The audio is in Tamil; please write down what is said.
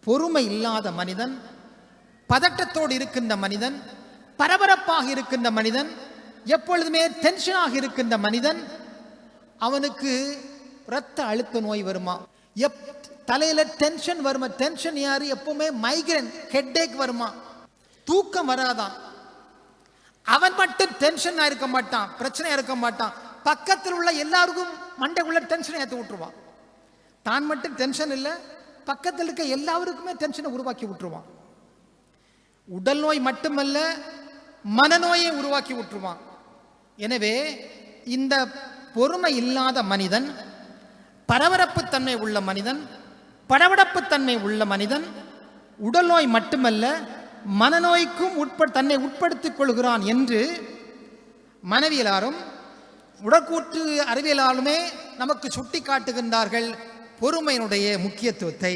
பொறுமை இல்லாத மனிதன், பதட்டத்தோடு இருக்கின்ற மனிதன், பரபரப்பாக இருக்கின்ற மனிதன், எப்பொழுதுமே டென்ஷனாக இருக்கின்ற மனிதன், அவனுக்கு இரத்த அழுத்த நோய் வருமா? தலையில டென்ஷன் வருமா? டென்ஷன் யாரு? எப்பவுமே மைக்ரேன், ஹெட்டேக் வருமா? தூக்கம் வராதான். அவன் மட்டும் டென்ஷனா இருக்க மாட்டான், பிரச்சனையா இருக்க மாட்டான். பக்கத்தில் உள்ள எல்லாருக்கும் மண்டைக்குள்ள டென்ஷனை ஏற்றி விட்டுருவான். தான் மட்டும் டென்ஷன் இல்லை, பக்கத்தில் இருக்க எல்லாருக்குமே டென்ஷனை உருவாக்கி விட்டுருவான். உடல் நோய் மட்டுமல்ல, மனநோயை உருவாக்கி விட்டுருவான். எனவே இந்த பொறுமை இல்லாத மனிதன், பரபரப்பு தன்மை உள்ள மனிதன், படபடப்பு தன்மை உள்ள மனிதன் உடல் நோய் மட்டுமல்ல மனநோய்க்கும் தன்னை உட்படுத்திக் கொள்கிறான் என்று மனவியலாரும் உடற்கூற்று அறிவியலாலுமே நமக்கு சுட்டி காட்டுகின்றார்கள் பொறுமையினுடைய முக்கியத்துவத்தை.